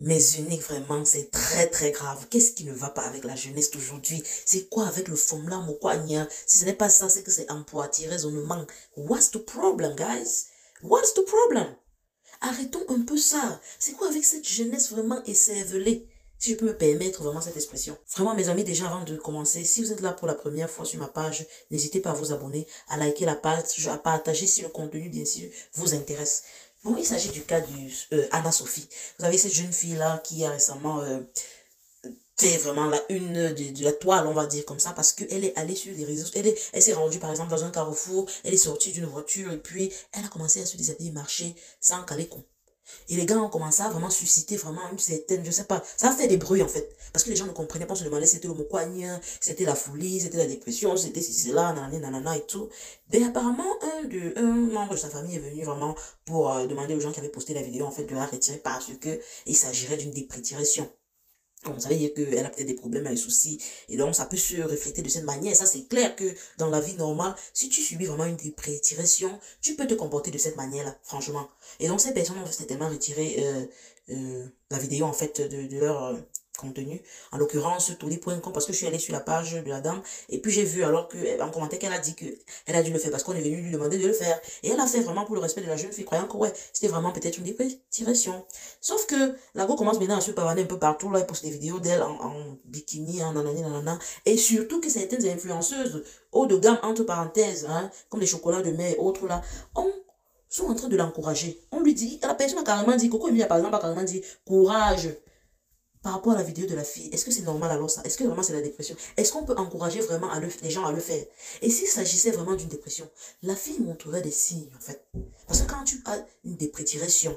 Mes uniques, vraiment, c'est très très grave. Qu'est-ce qui ne va pas avec la jeunesse d'aujourd'hui? C'est quoi avec le formula Mokwanya? Si ce n'est pas ça, c'est que c'est empoîté, raisonnement. What's the problem, guys? What's the problem? Arrêtons un peu ça. C'est quoi avec cette jeunesse vraiment écervelée? Si je peux me permettre vraiment cette expression. Vraiment, mes amis, déjà avant de commencer, si vous êtes là pour la première fois sur ma page, n'hésitez pas à vous abonner, à liker la page, à partager si le contenu, bien sûr, vous intéresse. Bon, il s'agit du cas de Anna Sophie. Vous avez cette jeune fille-là qui a récemment fait vraiment la une de la toile, on va dire comme ça, parce qu'elle est allée sur les réseaux, elle s'est rendue par exemple dans un carrefour, elle est sortie d'une voiture et puis elle a commencé à se déshabiller, marcher sans calécon. Et les gars ont commencé à vraiment susciter vraiment une certaine, je sais pas, ça a fait des bruits en fait. Parce que les gens ne comprenaient pas, on se demandait si c'était le mokwanya, c'était la folie, c'était la dépression, c'était si c'est là, nanana, nanana et tout. Mais apparemment, un membre de sa famille est venu vraiment pour demander aux gens qui avaient posté la vidéo en fait de la retirer parce que il s'agirait d'une dépression. Donc, ça veut dire qu'elle a peut-être des problèmes, des soucis. Et donc, ça peut se refléter de cette manière. Ça, c'est clair que dans la vie normale, si tu subis vraiment une dépression, tu peux te comporter de cette manière-là, franchement. Et donc, ces personnes ont certainement retiré la vidéo, en fait, de leur contenu. En l'occurrence, tous les points parce que je suis allée sur la page de la dame. Et puis, j'ai vu alors que, en commentaire qu'elle a dit qu'elle a dû le faire parce qu'on est venu lui demander de le faire. Et elle a fait vraiment pour le respect de la jeune fille, croyant que, ouais, c'était vraiment peut-être une dépression. Sauf que la go commence maintenant à se pavaner un peu partout, là, elle poste des vidéos d'elle en bikini, en nanani, nanana. Et surtout que certaines influenceuses, haut de gamme, entre parenthèses, hein, comme les chocolats de mer et autres, là, sont en train de l'encourager. On lui dit, la personne a carrément dit, Coco Emilia, par exemple, a carrément dit, courage. Par rapport à la vidéo de la fille, est-ce que c'est normal alors ça? Est-ce que vraiment c'est la dépression? Est-ce qu'on peut encourager vraiment les gens à le faire? Et s'il s'agissait vraiment d'une dépression, la fille montrerait des signes en fait. Parce que quand tu as une dépression,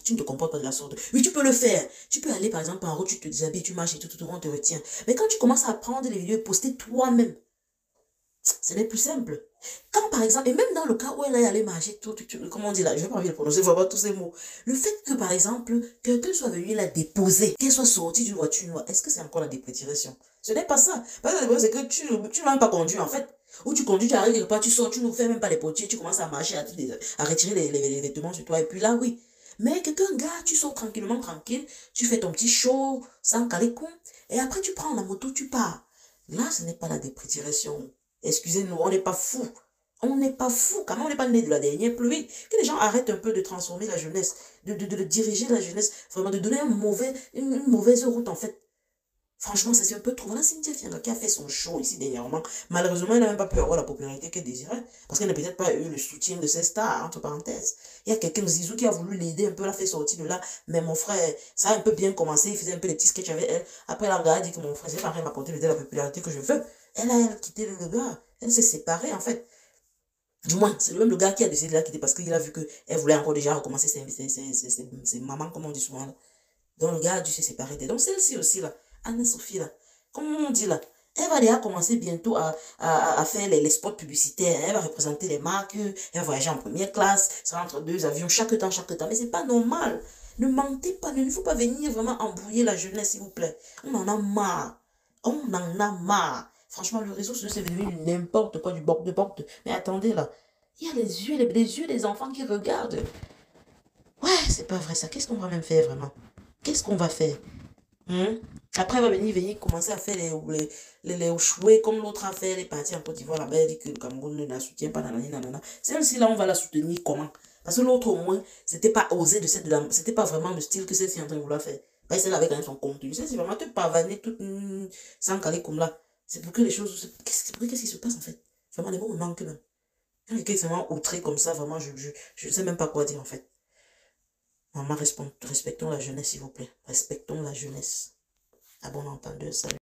tu ne te comportes pas de la sorte. Oui, tu peux le faire. Tu peux aller par exemple en route, tu te déshabilles, tu marches et tout, on te retient. Mais quand tu commences à prendre les vidéos et poster toi-même, ce n'est plus simple. Quand par exemple, et même dans le cas où elle est allée marcher, comment on dit là, je n'ai pas envie de prononcer vraiment tous ces mots. Le fait que par exemple, quelqu'un soit venu la déposer, qu'elle soit sortie d'une voiture noire, est-ce que c'est encore la dépression? Ce n'est pas ça. Parce que la dépression, c'est que tu n'as même pas conduit en fait. Ou tu conduis, tu arrives quelque part, tu sors, tu ne fais même pas les potiers, tu commences à marcher, à retirer les vêtements sur toi. Et puis là, oui. Mais quelqu'un, gars, tu sors tranquillement, tranquille, tu fais ton petit show, sans calécon, et après tu prends la moto, tu pars. Là, ce n'est pas la dépression. Excusez-nous, on n'est pas fou. On n'est pas fou, quand même, on n'est pas né de la dernière pluie. Que les gens arrêtent un peu de transformer la jeunesse, de diriger la jeunesse, vraiment de donner une mauvaise route en fait. Franchement, ça c'est un peu trop. Voilà Cynthia Fianga qui a fait son show ici dernièrement. Malheureusement, elle n'a même pas pu avoir la popularité qu'elle désirait. Parce qu'elle n'a peut-être pas eu le soutien de ses stars, entre parenthèses. Il y a quelqu'un, Zizou, qui a voulu l'aider un peu, l'a fait sortir de là. Mais mon frère, ça a un peu bien commencé. Il faisait un peu des petits sketchs avec elle. Après, elle a dit que mon frère, c'est pas rien m'apporter la popularité que je veux. Elle quitté le gars. Elle s'est séparée, en fait. Du moins, c'est même le gars qui a décidé de la quitter parce qu'il a vu qu'elle voulait encore déjà recommencer ses mamans, comme on dit souvent. Là. Donc, le gars a dû se séparer d'elle. Donc, celle-ci aussi, là, Anne-Sophie, là, comme on dit là, elle va déjà commencer bientôt à faire les spots publicitaires. Elle va représenter les marques. Elle va voyager en première classe. Ça entre deux avions chaque temps, chaque temps. Mais c'est pas normal. Ne mentez pas. Il ne faut pas venir vraiment embrouiller la jeunesse, s'il vous plaît. On en a marre. On en a marre. Franchement, le réseau social, c'est devenu n'importe quoi, du bord de porte. Mais attendez, là. Il y a les yeux des enfants qui regardent. Ouais, c'est pas vrai ça. Qu'est-ce qu'on va même faire, vraiment? Qu'est-ce qu'on va faire? Hein? Après, elle va venir commencer à faire les chouets comme l'autre a fait. Elle est partie en Côte d'Ivoire, là-bas, elle dit que le Cameroun ne la soutient pas, nanani, nanana. Celle-ci, là, on va la soutenir comment? Parce que l'autre, au moins, c'était pas osé c'était pas vraiment le style que celle-ci est en train de vouloir faire. Parce qu'elle avait quand même son contenu. Celle-ci, vraiment, te pavaner toute sans caler comme là. C'est pour que les choses. Qu'est-ce qui se passe en fait? Vraiment, les mots me manquent même. Quand quelqu'un est vraiment outré comme ça, vraiment, je ne sais même pas quoi dire en fait. Maman, respectons la jeunesse, s'il vous plaît. Respectons la jeunesse. À bon entendeur, salut.